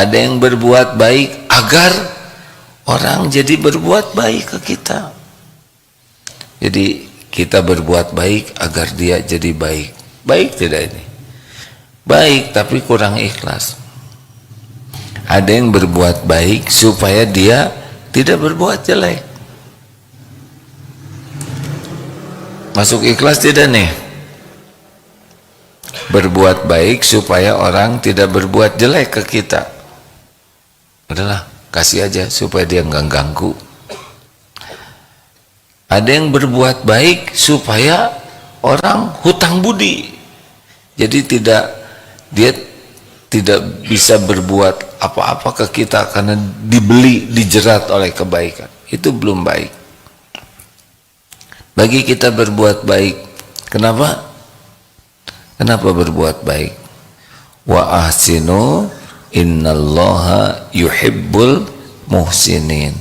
Ada yang berbuat baik agar orang jadi berbuat baik ke kita. Jadi kita berbuat baik agar dia jadi baik. Baik tidak ini? Baik tapi kurang ikhlas. Ada yang berbuat baik supaya dia tidak berbuat jelek. Masuk ikhlas tidak nih? Berbuat baik supaya orang tidak berbuat jelek ke kita. Udahlah, kasih aja supaya dia nggak ganggu. Ada yang berbuat baik supaya orang hutang budi. Jadi dia tidak bisa berbuat apa-apa ke kita karena dibeli, dijerat oleh kebaikan. Itu belum baik. Bagi kita berbuat baik. Kenapa? Kenapa berbuat baik? Wa ahsinu innallaha yuhibbul muhsinin.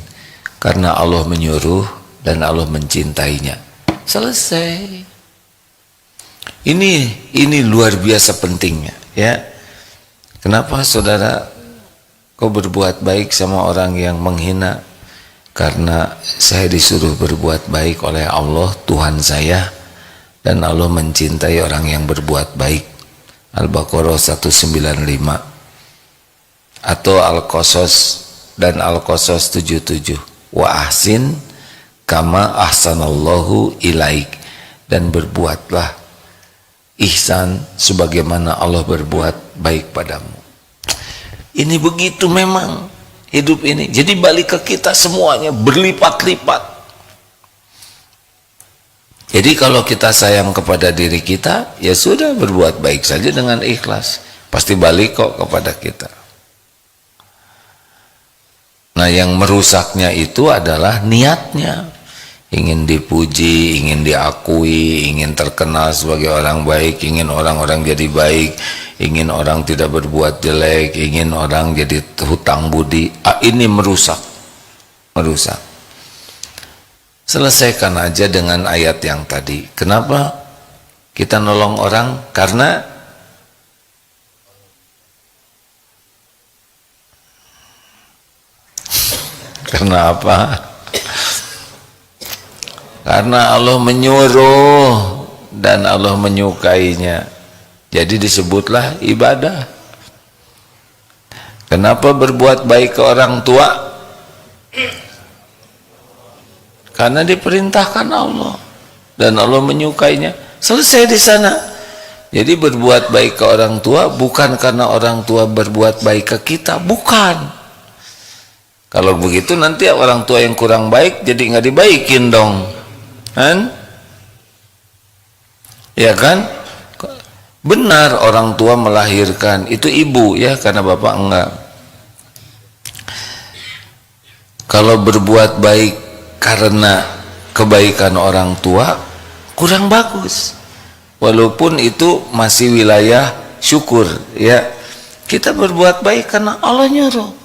Karena Allah menyuruh dan Allah mencintainya. Selesai. Ini luar biasa pentingnya, ya. Kenapa saudara kau berbuat baik sama orang yang menghina? Karena saya disuruh berbuat baik oleh Allah Tuhan saya, dan Allah mencintai orang yang berbuat baik. Al-Baqarah 195 atau Al-Qasas dan Al-Qasas 77. Wa ahsin kama ahsanallahu ilaik, dan berbuatlah ihsan sebagaimana Allah berbuat baik padamu. Ini begitu memang hidup ini. Jadi balik ke kita semuanya berlipat-lipat. Jadi kalau kita sayang kepada diri kita, ya sudah, berbuat baik saja dengan ikhlas. Pasti balik kok kepada kita. Nah, yang merusaknya itu adalah niatnya. Ingin dipuji, ingin diakui, ingin terkenal sebagai orang baik, ingin orang-orang jadi baik, ingin orang tidak berbuat jelek, ingin orang jadi hutang budi. Ini merusak. Selesaikan aja dengan ayat yang tadi. Kenapa kita nolong orang? Karena apa? Karena Allah menyuruh dan Allah menyukainya. Jadi disebutlah ibadah. Kenapa berbuat baik ke orang tua? Karena diperintahkan Allah dan Allah menyukainya. Selesai di sana. Jadi berbuat baik ke orang tua bukan karena orang tua berbuat baik ke kita, bukan. Kalau begitu nanti orang tua yang kurang baik jadi nggak dibaikin dong, kan? Ya kan? Benar orang tua melahirkan itu ibu ya, karena bapak enggak. Kalau berbuat baik karena kebaikan orang tua kurang bagus, walaupun itu masih wilayah syukur ya. Kita berbuat baik karena Allah nyuruh.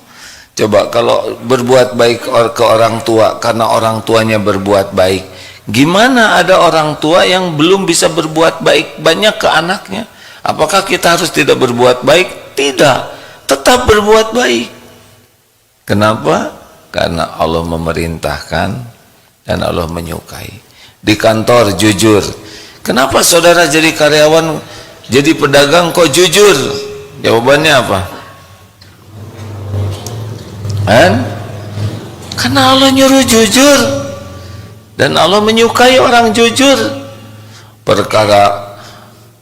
Coba kalau berbuat baik ke orang tua karena orang tuanya berbuat baik, gimana ada orang tua yang belum bisa berbuat baik banyak ke anaknya? Apakah kita harus tidak berbuat baik? Tidak, tetap berbuat baik. Kenapa? Karena Allah memerintahkan dan Allah menyukai. Di kantor jujur. Kenapa saudara jadi karyawan, jadi pedagang kok jujur? Jawabannya apa? Karena Allah nyuruh jujur dan Allah menyukai orang jujur. Perkara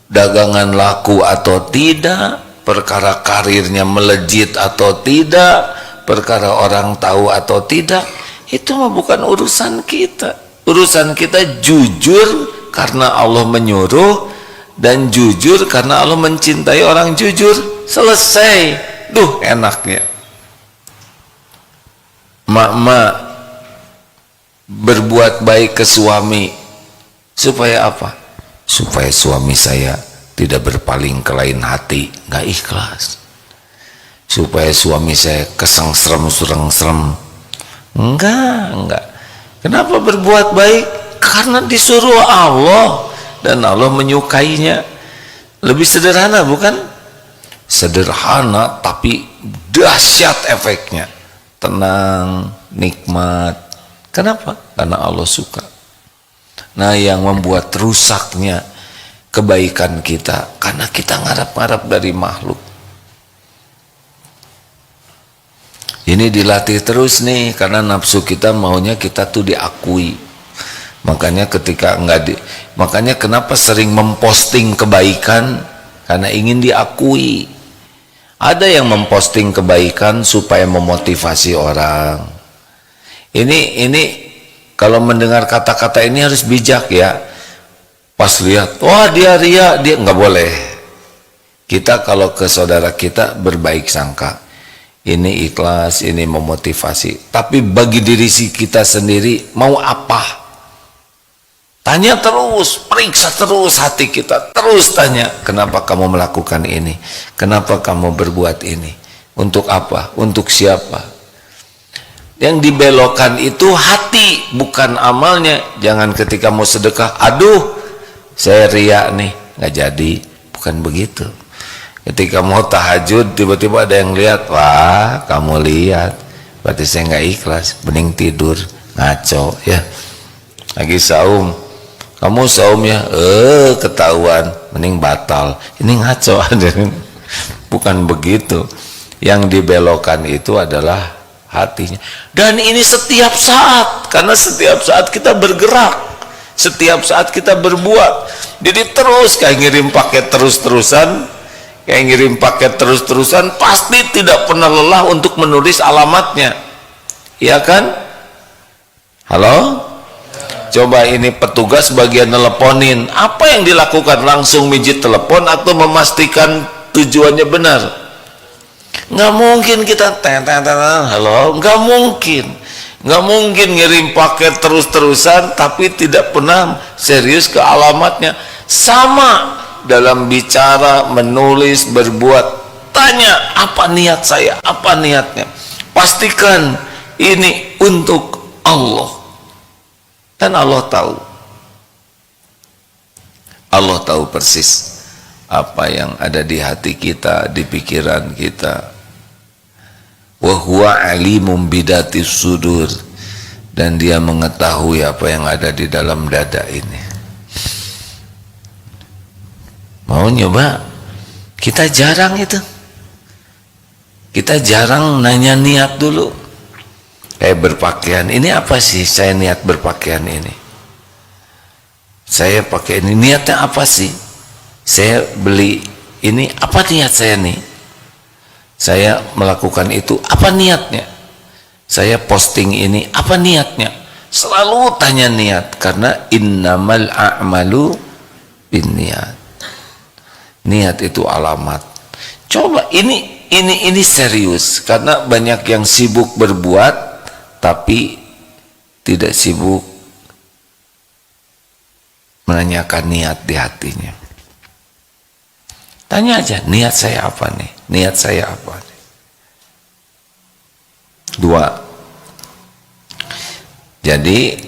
dagangan laku atau tidak, perkara karirnya melejit atau tidak, perkara orang tahu atau tidak, itu mah bukan urusan kita. Urusan kita jujur karena Allah menyuruh dan jujur karena Allah mencintai orang jujur. Selesai. Duh, enaknya. Mak-mak berbuat baik ke suami supaya apa? Supaya suami saya tidak berpaling ke lain hati, nggak ikhlas. Supaya suami saya kesengsrem, enggak. Kenapa berbuat baik? Karena disuruh Allah dan Allah menyukainya. Lebih sederhana bukan? sederhana tapi dahsyat efeknya, tenang, nikmat. Kenapa? Karena Allah suka. Nah, yang membuat rusaknya kebaikan kita karena kita ngarap-ngarap dari makhluk. Ini dilatih terus nih, karena nafsu kita maunya kita tuh diakui. Makanya ketika makanya kenapa sering memposting kebaikan, karena ingin diakui. Ada yang memposting kebaikan supaya memotivasi orang. Ini kalau mendengar kata-kata ini harus bijak ya. Pas lihat, wah dia ria, dia nggak boleh. Kita kalau ke saudara kita berbaik sangka. Ini ikhlas, ini memotivasi. Tapi bagi diri kita sendiri mau apa? Tanya terus, periksa terus hati kita. Terus tanya, kenapa kamu melakukan ini? Kenapa kamu berbuat ini? Untuk apa? Untuk siapa? Yang dibelokkan itu hati, bukan amalnya. Jangan ketika mau sedekah, aduh saya ria nih, nggak jadi. Bukan begitu. Ketika mau tahajud tiba-tiba ada yang lihat, wah kamu lihat, berarti saya nggak ikhlas, mending tidur, ngaco ya. Lagi saum, kamu saum ya, ketahuan, mending batal, ini ngaco. Bukan begitu. Yang dibelokkan itu adalah hatinya. Dan ini setiap saat, karena setiap saat kita bergerak, setiap saat kita berbuat. Jadi terus kayak ngirim paket terus-terusan, kayak ngirim paket terus-terusan, pasti tidak pernah lelah untuk menulis alamatnya, iya kan? Halo? Coba ini petugas bagian teleponin, apa yang dilakukan? Langsung mijit telepon atau memastikan tujuannya benar? Nggak mungkin kita halo, nggak mungkin. Nggak mungkin ngirim paket terus-terusan tapi tidak pernah serius ke alamatnya. Sama dalam bicara, menulis, berbuat. Tanya, apa niat saya? Apa niatnya? Pastikan ini untuk Allah. Dan Allah tahu. Allah tahu persis apa yang ada di hati kita, di pikiran kita. Wa huwa alimum bidatis sudur. Dan dia mengetahui apa yang ada di dalam dada ini. Mau nyoba? Kita jarang itu. Kita jarang nanya niat dulu. Kayak berpakaian, ini apa sih saya niat berpakaian ini? Saya pakai ini, niatnya apa sih? Saya beli ini, apa niat saya nih? Saya melakukan itu, apa niatnya? Saya posting ini, apa niatnya? Selalu tanya niat, karena innamal a'malu binniyat. Niat itu alamat. Coba ini serius, karena banyak yang sibuk berbuat tapi tidak sibuk menanyakan niat di hatinya. Tanya aja, niat saya apa nih? Niat saya apa nih? 2. Jadi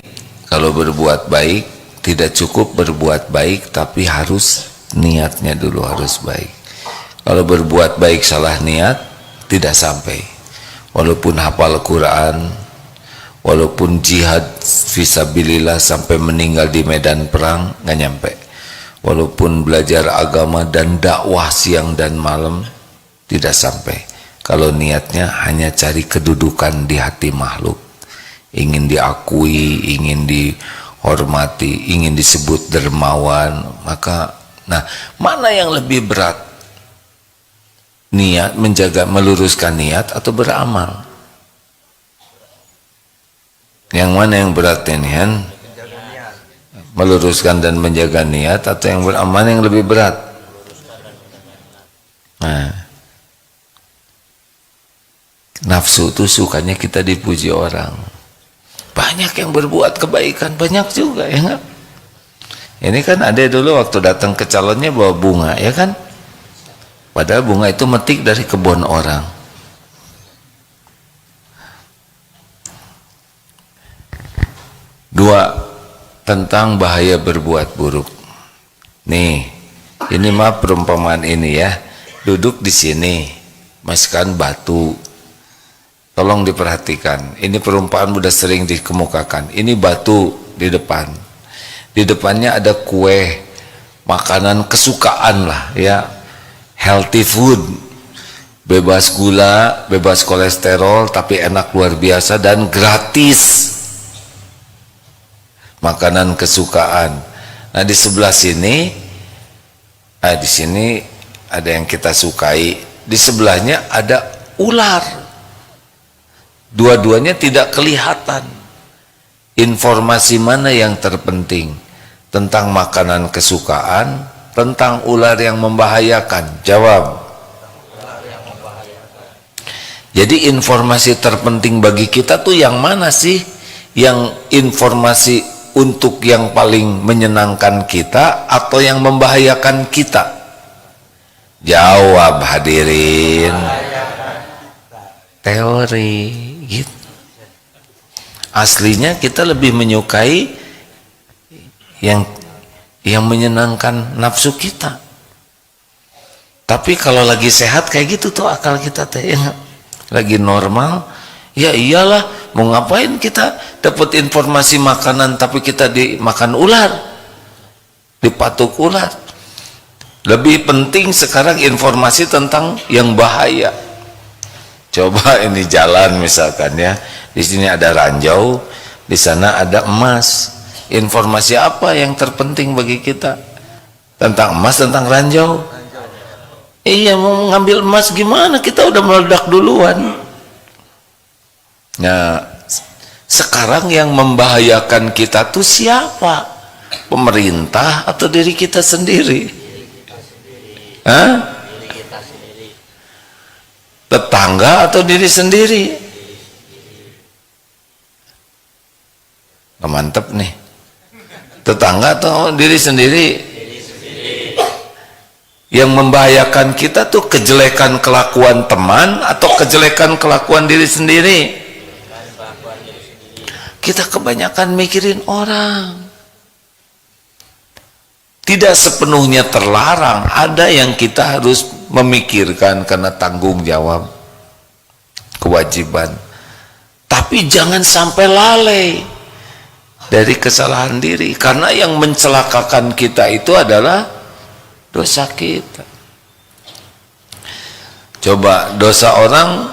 kalau berbuat baik tidak cukup berbuat baik, tapi harus niatnya dulu harus baik. Kalau berbuat baik salah niat tidak sampai. Walaupun hafal Quran, walaupun jihad fisabilillah sampai meninggal di medan perang nggak nyampe. Walaupun belajar agama dan dakwah siang dan malam tidak sampai. Kalau niatnya hanya cari kedudukan di hati makhluk, ingin diakui, ingin dihormati, ingin disebut dermawan, maka mana yang lebih berat? Niat, menjaga, meluruskan niat atau beramal? Yang mana yang berat ini kan? Meluruskan dan menjaga niat atau yang beramal yang lebih berat? Nah, nafsu itu sukanya kita dipuji orang. Banyak yang berbuat kebaikan, banyak juga ya enggak? Ini kan ada dulu waktu datang ke calonnya bawa bunga, ya kan? Padahal bunga itu metik dari kebun orang. Dua, tentang bahaya berbuat buruk. Nih, ini mah perumpamaan ini ya. duduk di sini, masukkan batu. Tolong diperhatikan, ini perumpamaan sudah sering dikemukakan. Ini batu di depan, di depannya ada kue, makanan kesukaan lah ya, healthy food, bebas gula, bebas kolesterol, tapi enak luar biasa dan gratis, makanan kesukaan. Nah di sebelah sini, di sini ada yang kita sukai, di sebelahnya ada ular. Dua-duanya tidak kelihatan. Informasi mana yang terpenting? Tentang makanan kesukaan, tentang ular yang membahayakan? Jawab. Jadi informasi terpenting bagi kita tuh yang mana sih? Yang informasi untuk yang paling menyenangkan kita atau yang membahayakan kita? Jawab hadirin. Teori gitu. Aslinya kita lebih menyukai yang menyenangkan nafsu kita. Tapi kalau lagi sehat kayak gitu tuh akal kita teh, lagi normal, ya iyalah, mau ngapain kita dapat informasi makanan tapi kita dimakan ular, dipatuk ular. Lebih penting sekarang informasi tentang yang bahaya. Coba ini jalan misalkan ya, di sini ada ranjau, di sana ada emas. Informasi apa yang terpenting bagi kita? Tentang emas, tentang ranjau? Iya, mau ngambil emas gimana? Kita udah meledak duluan. Nah, sekarang yang membahayakan kita tuh siapa? Pemerintah atau diri kita sendiri? Hah? Tetangga atau diri sendiri? Nah, mantep nih. Tetangga atau diri sendiri? Yang membahayakan kita tuh kejelekan kelakuan teman atau kejelekan kelakuan diri sendiri? Kita kebanyakan mikirin orang. Tidak sepenuhnya terlarang, ada yang kita harus memikirkan karena tanggung jawab, kewajiban. Tapi jangan sampai lalai dari kesalahan diri, karena yang mencelakakan kita itu adalah dosa kita. Coba dosa orang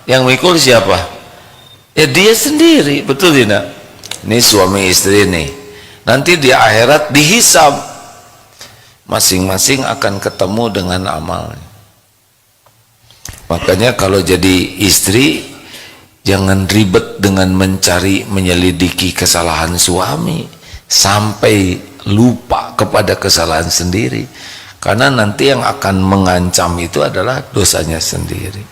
yang mikul siapa? Ya dia sendiri, betul tidak? Ini suami istri nih, nanti di akhirat dihisab, masing-masing akan ketemu dengan amalnya. Makanya kalau jadi istri jangan ribet dengan mencari menyelidiki kesalahan suami sampai lupa kepada kesalahan sendiri, karena nanti yang akan mengancam itu adalah dosanya sendiri.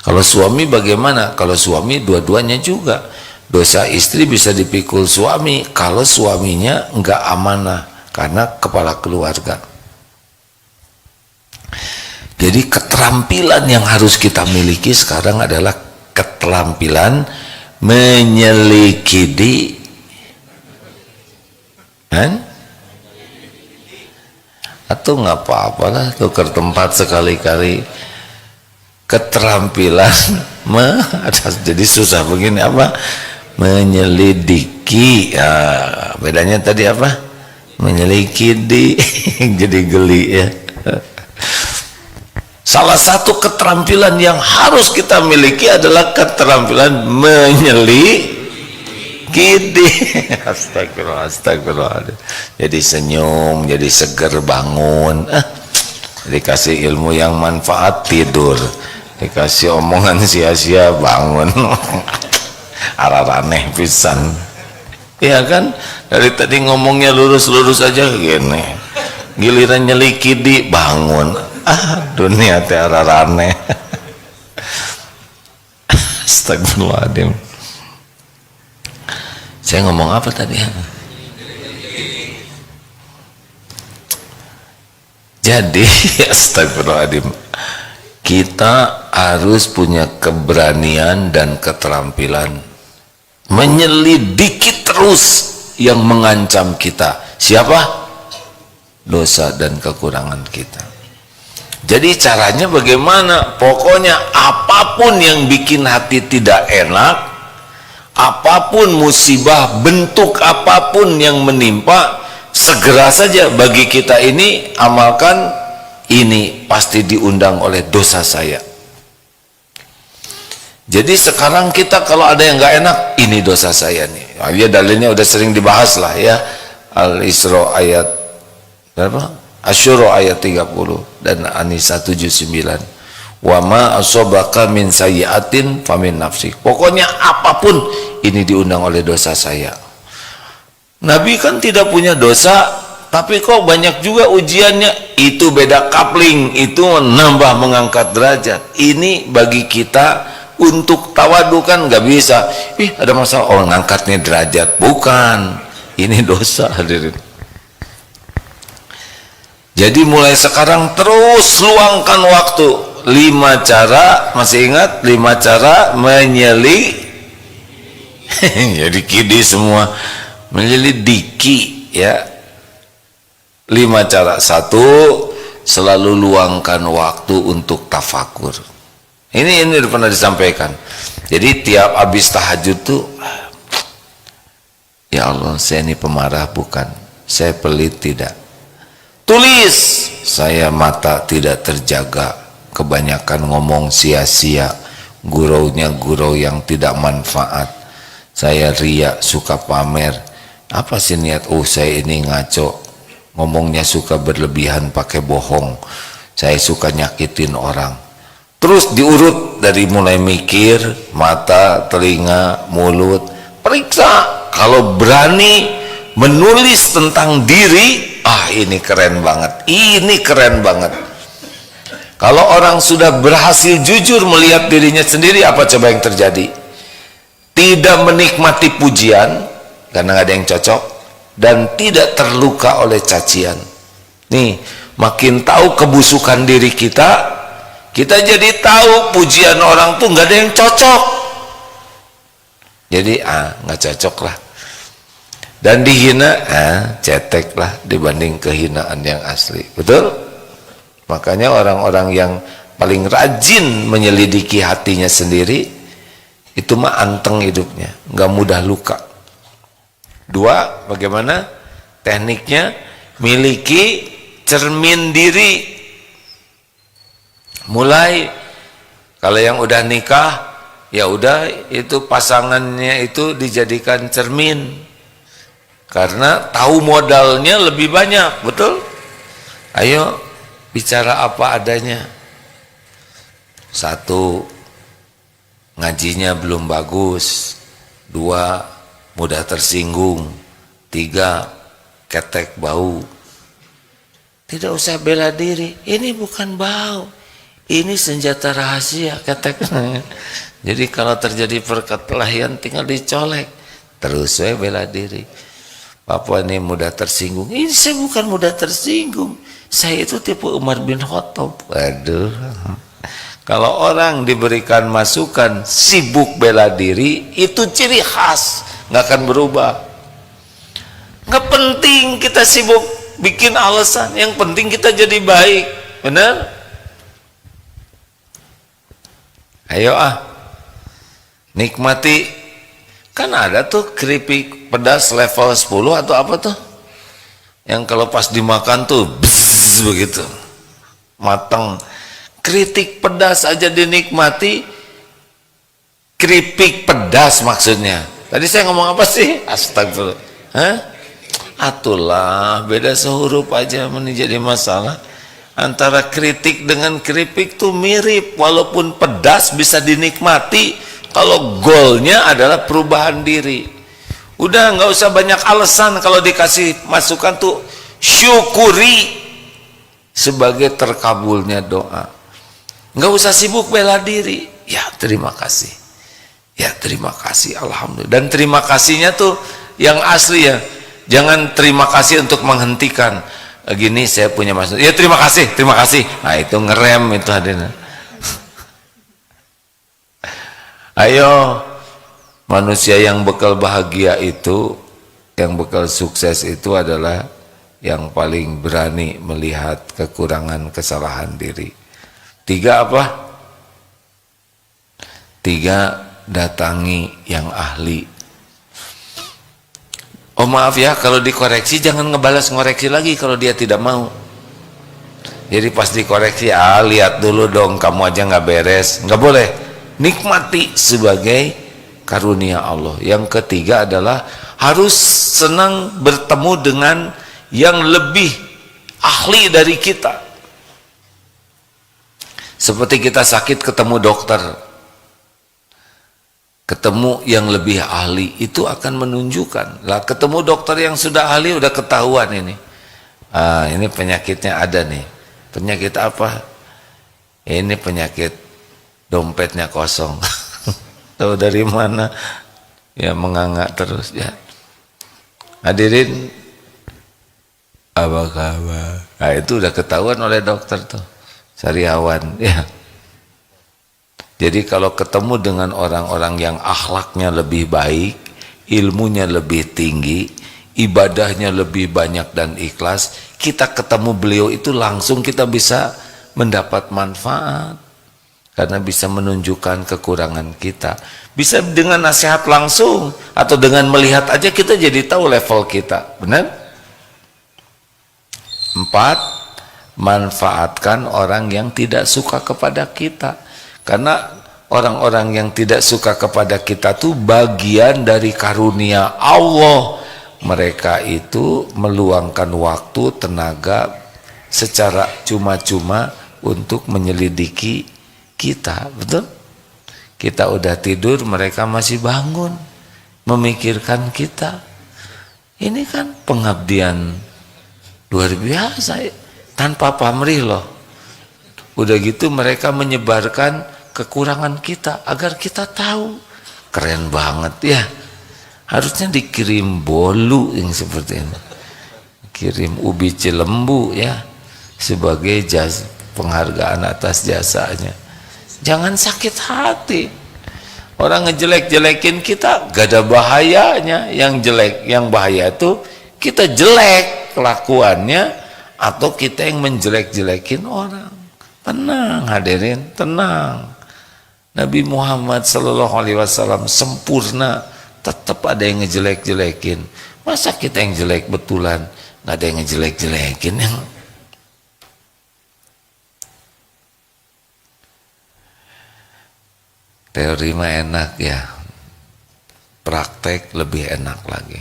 Kalau suami bagaimana? Kalau suami dua-duanya juga. Dosa istri bisa dipikul suami kalau suaminya enggak amanah karena kepala keluarga. Jadi keterampilan yang harus kita miliki sekarang adalah keterampilan menyelidiki, atau nggak apa-apalah tukar tempat sekali-kali. Keterampilan jadi susah begini apa? Menyelidiki. Ya, bedanya tadi apa? Menyelidiki jadi geli ya. Salah satu keterampilan yang harus kita miliki adalah keterampilan menyelidiki. Astagfirullah. Jadi senyum, jadi seger bangun. Dikasih ilmu yang manfaat tidur, dikasih omongan sia-sia bangun. Araraneh pisan. Iya kan? Dari tadi ngomongnya lurus-lurus aja gini. Giliran nyelikidi bangun. Dunia teh araraneh. Astagfirullahaladzim. Saya ngomong apa tadi? Jadi astagfirullahaladzim, kita harus punya keberanian dan keterampilan menyelidiki terus yang mengancam kita. Siapa? Dosa dan kekurangan kita. Jadi caranya bagaimana? Pokoknya apapun yang bikin hati tidak enak, apapun musibah, bentuk apapun yang menimpa, segera saja bagi kita ini amalkan, ini pasti diundang oleh dosa saya. Jadi sekarang kita kalau ada yang nggak enak, ini dosa saya nih. Nah, ya dalilnya udah sering dibahas lah ya. Al-Isra ayat berapa? Asyura ayat 30 dan An-Nisa 79. Wa ma asobaka min sayyi'atin famin nafsik. Pokoknya apapun ini diundang oleh dosa saya. Nabi kan tidak punya dosa, tapi kok banyak juga ujiannya. Itu beda kapling, itu menambah mengangkat derajat. Ini bagi kita untuk tawadu kan nggak bisa. Ih, ada masalah, oh ngangkatnya derajat. Bukan, ini dosa hadirin. Jadi mulai sekarang terus luangkan waktu. 5 cara, masih ingat 5 cara jadi kidi semua, menyelidiki ya. 5 cara. 1, selalu luangkan waktu untuk tafakur. Ini udah pernah disampaikan. Jadi tiap habis tahajud tuh, ya Allah, saya ini pemarah bukan, saya pelit tidak. Tulis, saya mata tidak terjaga, kebanyakan ngomong sia-sia, guraunya gurau yang tidak manfaat. Saya riak, suka pamer. Apa sih niat? Oh, saya ini ngaco, ngomongnya suka berlebihan, pakai bohong. Saya suka nyakitin orang. Terus diurut dari mulai mikir, mata, telinga, mulut. Periksa, kalau berani menulis tentang diri, ini keren banget, ini keren banget. Kalau orang sudah berhasil jujur melihat dirinya sendiri, apa coba yang terjadi? Tidak menikmati pujian karena nggak ada yang cocok, dan tidak terluka oleh cacian. Nih, makin tahu kebusukan diri kita, kita jadi tahu pujian orang tuh nggak ada yang cocok. Jadi nggak cocok lah. Dan dihina, cetek lah dibanding kehinaan yang asli. Betul? Makanya orang-orang yang paling rajin menyelidiki hatinya sendiri, itu mah anteng hidupnya, nggak mudah luka. 2, bagaimana tekniknya? Miliki cermin diri. Mulai, kalau yang udah nikah, ya udah itu pasangannya itu dijadikan cermin. Karena tahu modalnya lebih banyak, betul? Ayo bicara apa adanya. 1, ngajinya belum bagus. 2, mudah tersinggung. 3, ketek bau. Tidak usah bela diri, ini bukan bau, ini senjata rahasia, ketek. Jadi kalau terjadi perkelahian tinggal dicolek. Terus saya bela diri. Papua ini mudah tersinggung. Ini saya bukan mudah tersinggung, saya itu tipe Umar bin Khattab. Waduh. Kalau orang diberikan masukan sibuk bela diri, itu ciri khas, nggak akan berubah. Nggak penting kita sibuk bikin alasan, yang penting kita jadi baik. Benar? Ayo nikmati. Kan ada tuh keripik pedas level 10 atau apa tuh, yang kalau pas dimakan tuh bzzz, begitu matang. Kritik pedas aja dinikmati, keripik pedas maksudnya. Tadi saya ngomong apa sih? Astagfirullah. Atulah, beda sehuruf aja menjadi masalah. Antara kritik dengan keripik tuh mirip, walaupun pedas bisa dinikmati kalau goalnya adalah perubahan diri. Udah nggak usah banyak alasan, kalau dikasih masukan tuh syukuri sebagai terkabulnya doa. Nggak usah sibuk bela diri. Ya terima kasih, ya terima kasih, alhamdulillah. Dan terima kasihnya tuh yang asli ya. Jangan terima kasih untuk menghentikan. Gini saya punya maksud, ya terima kasih, terima kasih. Nah itu ngerem itu hadirin. Ayo, manusia yang bekal bahagia itu, yang bekal sukses itu adalah yang paling berani melihat kekurangan kesalahan diri. 3 apa? 3, datangi yang ahli. Oh maaf ya, kalau dikoreksi jangan ngebalas ngoreksi lagi kalau dia tidak mau. Jadi pas dikoreksi, lihat dulu dong, kamu aja nggak beres. Nggak boleh. Nikmati sebagai karunia Allah. Yang ketiga adalah harus senang bertemu dengan yang lebih ahli dari kita. Seperti kita sakit ketemu dokter, ketemu yang lebih ahli, itu akan menunjukkan. Lah ketemu dokter yang sudah ahli udah ketahuan ini. Ini penyakitnya ada nih. Penyakit apa? Ini penyakit dompetnya kosong. Tahu dari mana? Ya menganga terus ya. Hadirin, apa kabar? Nah, itu udah ketahuan oleh dokter tuh, sariawan ya. Jadi kalau ketemu dengan orang-orang yang akhlaknya lebih baik, ilmunya lebih tinggi, ibadahnya lebih banyak dan ikhlas, kita ketemu beliau itu langsung kita bisa mendapat manfaat karena bisa menunjukkan kekurangan kita. Bisa dengan nasihat langsung atau dengan melihat aja kita jadi tahu level kita, benar? 4, manfaatkan orang yang tidak suka kepada kita, karena orang-orang yang tidak suka kepada kita tuh bagian dari karunia Allah. Mereka itu meluangkan waktu, tenaga secara cuma-cuma untuk menyelidiki kita, betul? Kita udah tidur, mereka masih bangun memikirkan kita. Ini kan pengabdian luar biasa tanpa pamrih loh. Udah gitu mereka menyebarkan kekurangan kita agar kita tahu. Keren banget ya. Harusnya dikirim bolu yang seperti ini, kirim ubi cilembu ya sebagai penghargaan atas jasanya. Jangan sakit hati. Orang ngejelek-jelekin kita gak ada bahayanya. Yang jelek, yang bahaya itu kita jelek kelakuannya atau kita yang menjelek-jelekin orang. Tenang hadirin, tenang. Nabi Muhammad SAW sempurna, tetap ada yang ngejelek-jelekin. Masa kita yang jelek betulan, nggak ada yang ngejelek-jelekin yang teori mah enak ya, praktek lebih enak lagi.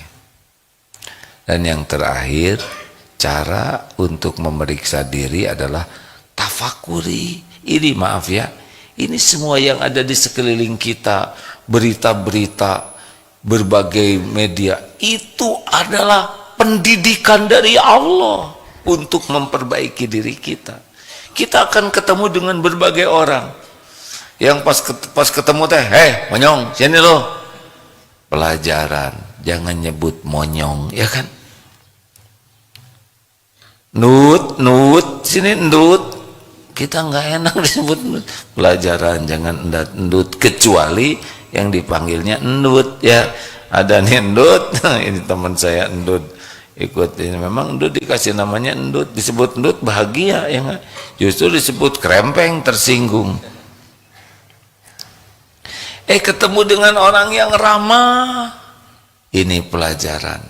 Dan yang terakhir, cara untuk memeriksa diri adalah tafakuri. Ini maaf ya, ini semua yang ada di sekeliling kita, berita-berita, berbagai media, itu adalah pendidikan dari Allah untuk memperbaiki diri kita. Kita akan ketemu dengan berbagai orang yang pas ketemu teh, monyong, sini lo. Pelajaran, jangan nyebut monyong, ya kan? Nut, sini ndut. Kita nggak enak disebut ndut. Pelajaran, jangan ndut, kecuali yang dipanggilnya ndut ya. Ada nih ndut, ini teman saya ndut ikut ini, memang ndut dikasih namanya ndut, disebut ndut bahagia ya nggak? Justru disebut krempeng, tersinggung. Ketemu dengan orang yang ramah, ini pelajaran,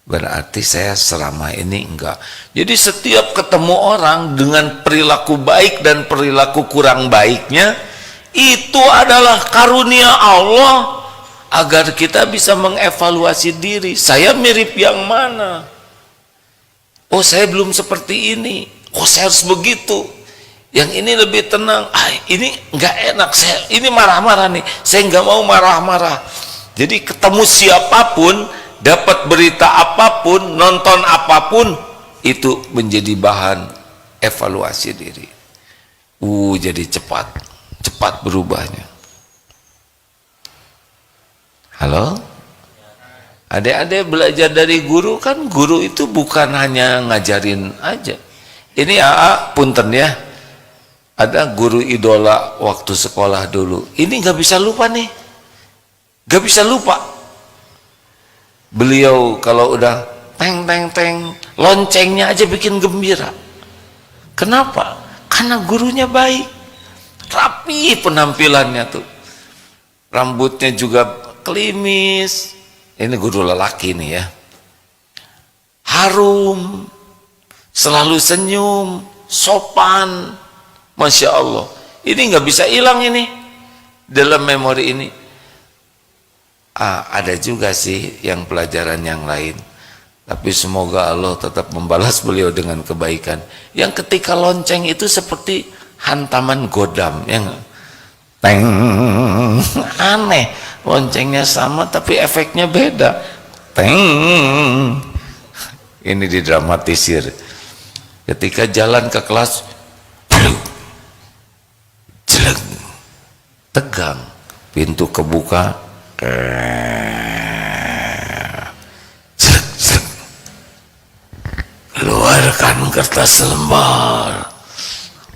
berarti saya selama ini enggak. Jadi setiap ketemu orang dengan perilaku baik dan perilaku kurang baiknya, itu adalah karunia Allah agar kita bisa mengevaluasi diri. Saya mirip yang mana? Oh saya belum seperti ini. Oh saya harus begitu. Yang ini lebih tenang. Ini nggak enak. Ini marah-marah nih. Saya nggak mau marah-marah. Jadi ketemu siapapun, dapat berita apapun, nonton apapun, itu menjadi bahan evaluasi diri. Jadi cepat berubahnya. Halo? Adik-adik belajar dari guru, kan guru itu bukan hanya ngajarin aja. Ini punten ya, ada guru idola waktu sekolah dulu. Ini nggak bisa lupa nih, nggak bisa lupa. Beliau kalau udah teng teng teng, loncengnya aja bikin gembira. Kenapa? Karena gurunya baik, rapi penampilannya tuh, rambutnya juga klimis. Ini guru lelaki nih ya, harum, selalu senyum, sopan, masya Allah. Ini nggak bisa hilang ini dalam memori ini. Ada juga sih yang pelajaran yang lain, tapi semoga Allah tetap membalas beliau dengan kebaikan. Yang ketika lonceng itu seperti hantaman godam, yang teng, aneh, loncengnya sama tapi efeknya beda, teng. Ini didramatisir. Ketika jalan ke kelas, jelek, tegang, pintu kebuka, keluarkan kertas selembar.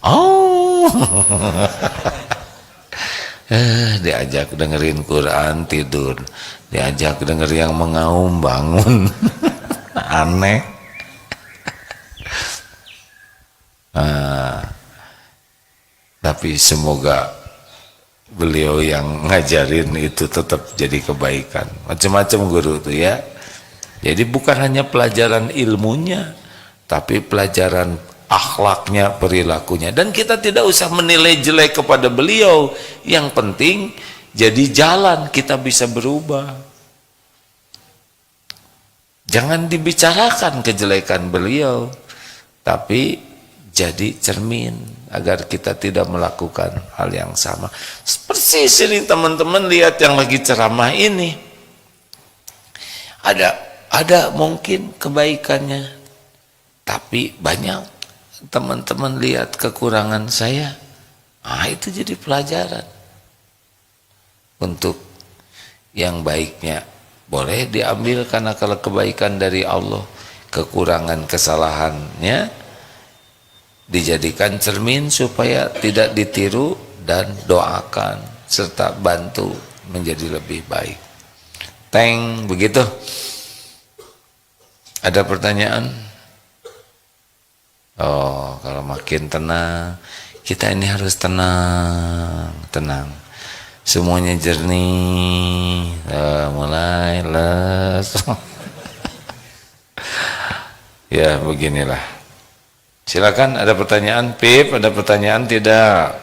Oh, diajak dengerin Quran, tidur. Diajak denger yang mengaum, bangun. Aneh. Tapi semoga beliau yang ngajarin itu tetap jadi kebaikan. Macam-macam guru tuh ya. Jadi bukan hanya pelajaran ilmunya, tapi pelajaran akhlaknya, perilakunya. Dan kita tidak usah menilai jelek kepada beliau. Yang penting jadi jalan kita bisa berubah. Jangan dibicarakan kejelekan beliau, tapi jadi cermin agar kita tidak melakukan hal yang sama. Persis ini teman-teman, lihat yang lagi ceramah ini. Ada mungkin kebaikannya, tapi banyak teman-teman lihat kekurangan saya. Itu jadi pelajaran. Untuk yang baiknya boleh diambil karena kalau kebaikan dari Allah, kekurangan kesalahannya dijadikan cermin supaya tidak ditiru, dan doakan serta bantu menjadi lebih baik. Teng, begitu. Ada pertanyaan? Oh, kalau makin tenang, kita ini harus tenang, tenang. Semuanya jernih, mulai les. Ya, beginilah. Silakan, ada pertanyaan? Pip, ada pertanyaan tidak?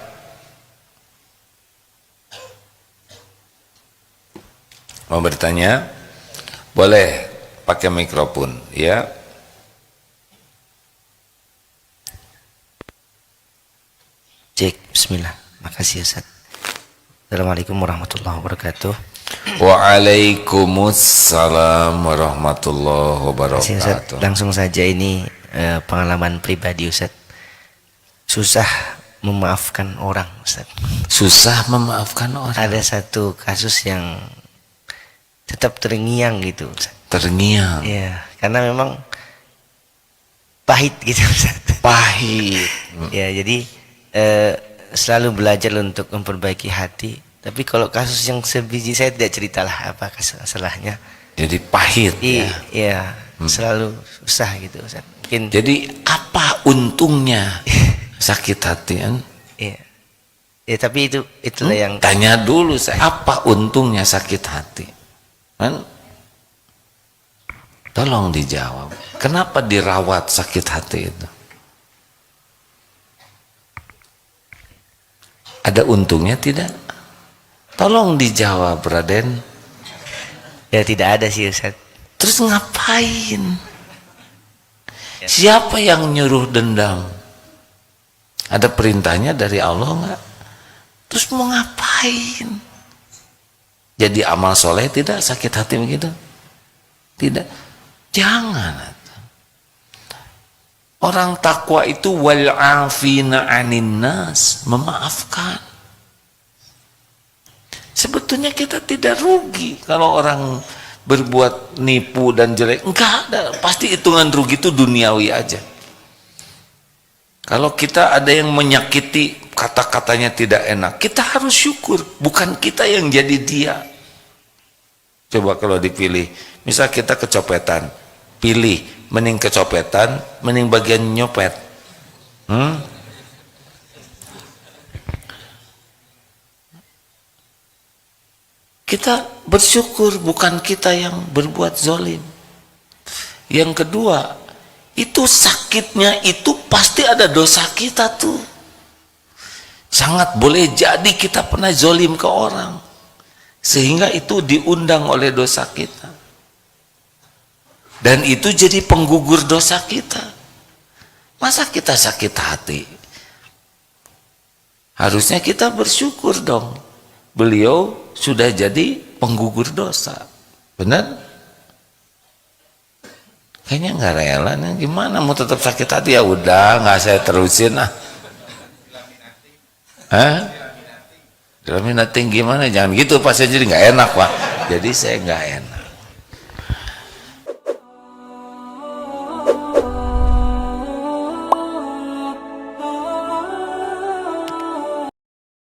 Mau bertanya? Boleh pakai mikrofon, ya. Cek, bismillah. Makasih Ustaz. Assalamualaikum warahmatullahi wabarakatuh. Waalaikumsalam warahmatullahi wabarakatuh. Langsung saja, ini pengalaman pribadi Ustaz. Susah memaafkan orang Ustaz. Susah memaafkan orang. Ada satu kasus yang tetap terngiang gitu Ustaz. Terngiang. Iya, karena memang pahit gitu Ustaz. Pahit. Ya, jadi selalu belajar untuk memperbaiki hati. Tapi kalau kasus yang sebiji, saya tidak ceritalah apa masalahnya. Jadi pahit. Iya, selalu susah gitu Ustaz. Mungkin. Jadi apa untungnya sakit hati kan? Iya. Ya, tapi itulah yang tanya dulu saya, apa untungnya sakit hati? Kan? Tolong dijawab. Kenapa dirawat sakit hati itu? Ada untungnya tidak? Tolong dijawab, Raden. Ya, tidak ada sih Ustaz. Terus ngapain? Siapa yang nyuruh dendam? Ada perintahnya dari Allah enggak? Terus mau ngapain? Jadi amal soleh tidak sakit hati begitu? Tidak. Jangan. Orang takwa itu wal afina 'anin nas, memaafkan. Sebetulnya kita tidak rugi kalau orang berbuat nipu dan jelek. Enggak ada, pasti hitungan rugi itu duniawi aja. Kalau kita ada yang menyakiti, kata-katanya tidak enak, kita harus syukur, bukan kita yang jadi dia. Coba kalau dipilih, misal kita kecopetan, pilih, mending kecopetan, mending bagian nyopet. Kita bersyukur bukan kita yang berbuat zolim. Yang kedua, itu sakitnya itu pasti ada dosa kita tuh. Sangat boleh jadi kita pernah zolim ke orang, sehingga itu diundang oleh dosa kita. Dan itu jadi penggugur dosa kita. Masa kita sakit hati? Harusnya kita bersyukur dong. Beliau sudah jadi penggugur dosa. Benar? Kayaknya nggak rela nih. Gimana mau tetap sakit hati? Ya udah, nggak saya terusin ah. Dilaminating gimana? Jangan gitu, pas saya jadi nggak enak Pak. Jadi saya nggak enak.